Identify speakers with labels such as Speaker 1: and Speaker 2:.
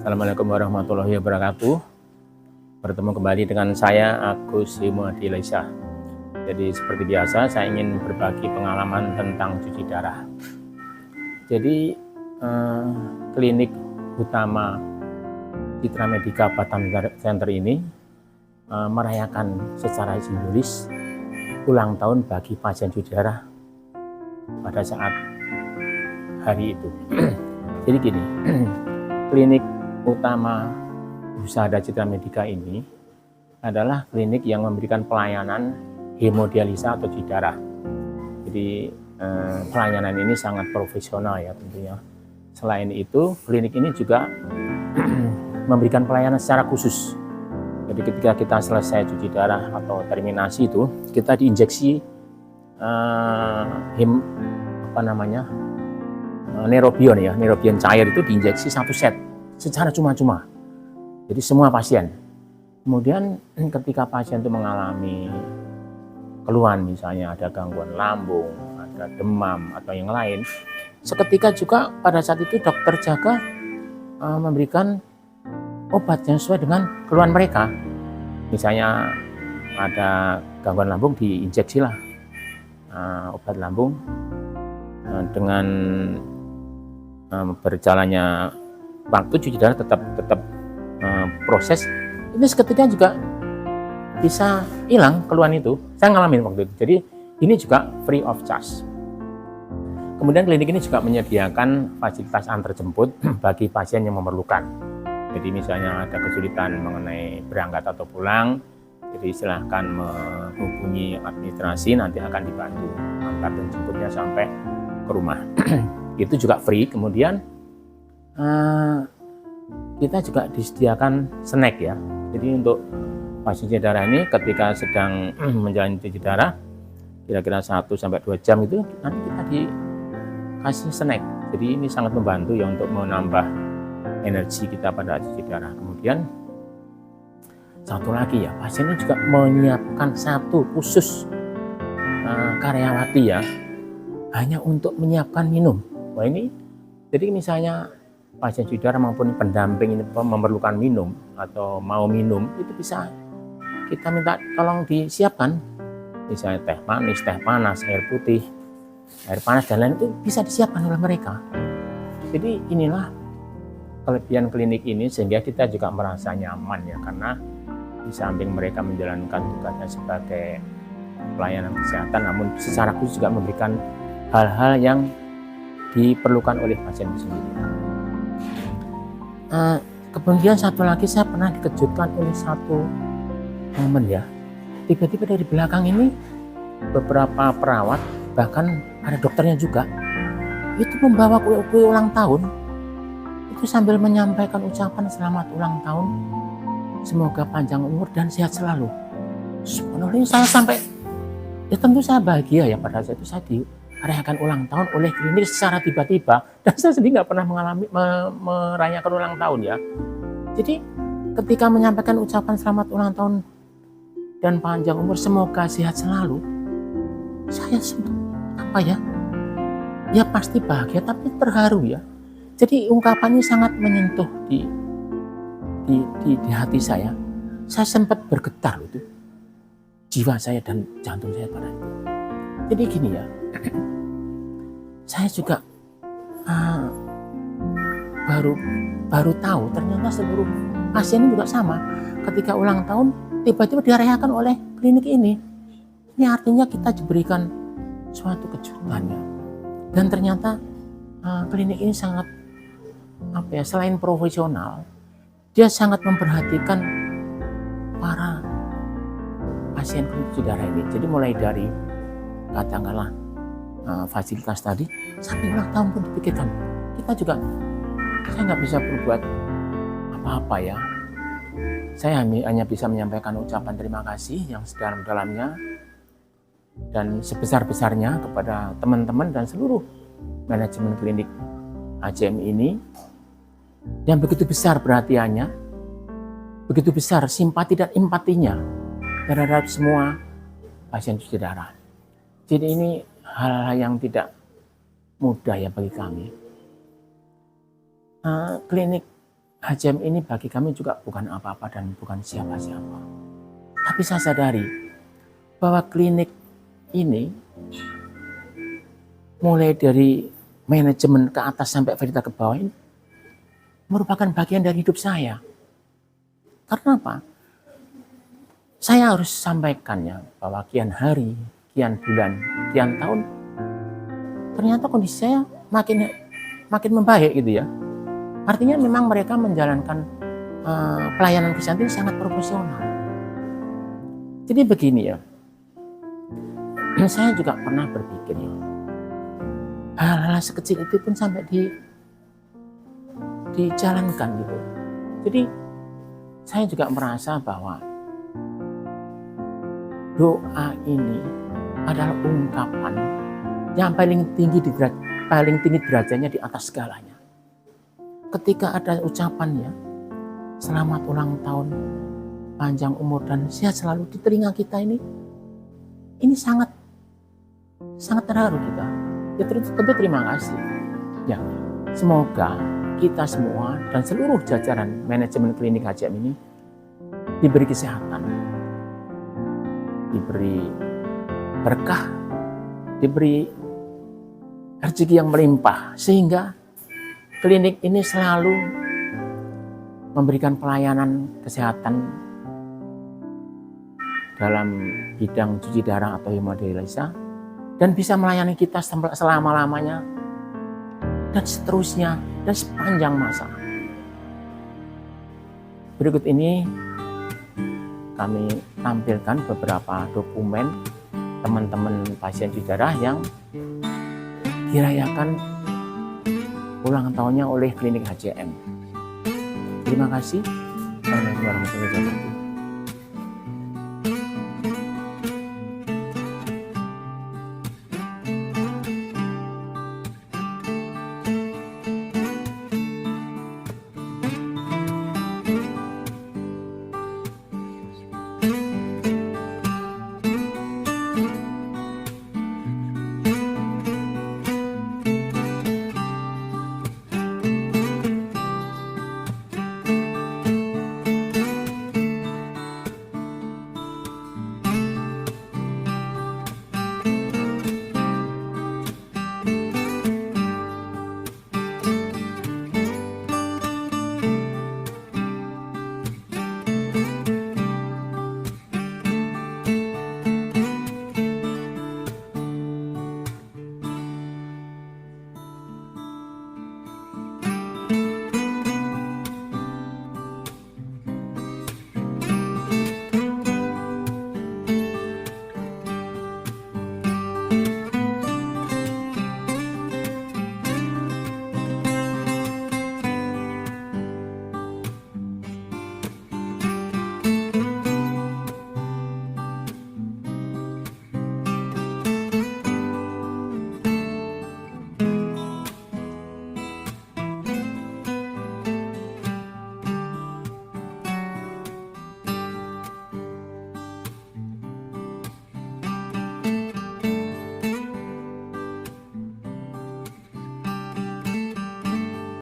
Speaker 1: Assalamualaikum warahmatullahi wabarakatuh. Bertemu kembali dengan saya Agus Himadilaisa. Jadi seperti biasa saya ingin berbagi pengalaman tentang cuci darah. Jadi klinik utama Citra Medica Batam Center ini merayakan secara simbolis ulang tahun bagi pasien cuci darah pada saat hari itu. Jadi gini, klinik utama Husada Citra Medica ini adalah klinik yang memberikan pelayanan hemodialisa atau cuci darah. Jadi pelayanan ini sangat profesional ya tentunya. Selain itu, klinik ini juga memberikan pelayanan secara khusus. Jadi ketika kita selesai cuci darah atau terminasi itu, kita diinjeksi neurobion ya, neurobion cair itu diinjeksi satu set secara cuma-cuma. Jadi semua pasien. Kemudian ketika pasien itu mengalami keluhan, misalnya ada gangguan lambung, ada demam atau yang lain, seketika juga pada saat itu dokter jaga memberikan obat yang sesuai dengan keluhan mereka. Misalnya ada gangguan lambung, diinjeksilah obat lambung. Dengan berjalannya waktu, cuci darah tetap proses ini seketika juga bisa hilang keluhan itu. Saya ngalamin waktu itu. Jadi ini juga free of charge. Kemudian klinik ini juga menyediakan fasilitas antar jemput bagi pasien yang memerlukan. Jadi misalnya ada kesulitan mengenai berangkat atau pulang, jadi silahkan menghubungi administrasi, nanti akan dibantu antar dan jemputnya sampai ke rumah. Itu juga free. Kemudian kita juga disediakan snack ya. Jadi untuk pasien cuci darah ini ketika sedang menjalani cuci darah kira-kira 1-2 jam itu nanti kita dikasih snack. Jadi ini sangat membantu ya untuk menambah energi kita pada cuci darah. Kemudian satu lagi ya, pasien ini juga menyiapkan satu khusus karyawati ya, hanya untuk menyiapkan minum. Wah ini, jadi misalnya pasien cuci darah maupun pendamping ini memerlukan minum atau mau minum, itu bisa kita minta tolong disiapkan. Misalnya teh manis, teh panas, air putih, air panas dan lain itu bisa disiapkan oleh mereka. Jadi inilah kelebihan klinik ini sehingga kita juga merasa nyaman ya, karena di samping mereka menjalankan tugasnya sebagai pelayanan kesehatan, namun secara khusus juga memberikan hal-hal yang diperlukan oleh pasien itu sendiri. Kemudian satu lagi, saya pernah dikejutkan oleh satu momen ya. Tiba-tiba dari belakang ini beberapa perawat, bahkan ada dokternya juga, itu membawa kue ulang tahun. Itu sambil menyampaikan ucapan selamat ulang tahun, semoga panjang umur dan sehat selalu. Sebenarnya saya sampai, ya tentu saya bahagia ya pada saat itu saya dirayakan ulang tahun oleh klinik secara tiba-tiba, dan saya sendiri nggak pernah merayakan ulang tahun ya. Jadi ketika menyampaikan ucapan selamat ulang tahun dan panjang umur, semoga sehat selalu, saya ya pasti bahagia tapi terharu ya. Jadi ungkapan ini sangat menyentuh di hati saya. Saya sempat bergetar itu, jiwa saya dan jantung saya pada itu. Jadi gini ya, saya juga baru tahu ternyata seluruh pasien juga sama. Ketika ulang tahun tiba-tiba dirayakan oleh klinik ini. Ini artinya kita diberikan suatu kejutan ya. Dan ternyata klinik ini sangat selain profesional, dia sangat memperhatikan para pasien cuci darah ini. Jadi mulai dari katakanlah fasilitas tadi sampai ulang tahun pun dipikirkan. Kita juga, saya nggak bisa berbuat apa-apa ya. Saya hanya bisa menyampaikan ucapan terima kasih yang sedalam-dalamnya dan sebesar-besarnya kepada teman-teman dan seluruh manajemen klinik ACM ini, yang begitu besar perhatiannya, begitu besar simpati dan empatinya terhadap semua pasien cuci darah. Jadi ini hal-hal yang tidak mudah ya bagi kami. Klinik HCM ini bagi kami juga bukan apa-apa dan bukan siapa-siapa. Tapi saya sadari bahwa klinik ini mulai dari manajemen ke atas sampai Frida ke bawah ini merupakan bagian dari hidup saya. Karena apa? Saya harus sampaikan ya bahwa kian hari, kian bulan, kian tahun, ternyata kondisi saya makin membaik gitu ya. Artinya memang mereka menjalankan pelayanan kesehatan sangat profesional. Jadi begini ya, saya juga pernah berpikir ya, hal-hal sekecil itu pun sampai dijalankan gitu. Jadi saya juga merasa bahwa doa ini adalah ungkapan yang paling tinggi derajatnya di atas segalanya. Ketika ada ucapannya, selamat ulang tahun, panjang umur dan sehat selalu di telinga kita ini sangat terharu kita. Ya tentu terima kasih. Ya, semoga kita semua dan seluruh jajaran manajemen klinik HCM ini diberi kesehatan, diberi berkah, diberi rezeki yang melimpah, sehingga klinik ini selalu memberikan pelayanan kesehatan dalam bidang cuci darah atau hemodialisa dan bisa melayani kita selama-lamanya dan seterusnya dan sepanjang masa. Berikut ini kami tampilkan beberapa dokumen teman-teman pasien cuci darah yang dirayakan ulang tahunnya oleh klinik HCM. Terima kasih. Assalamualaikum warahmatullahi wabarakatuh.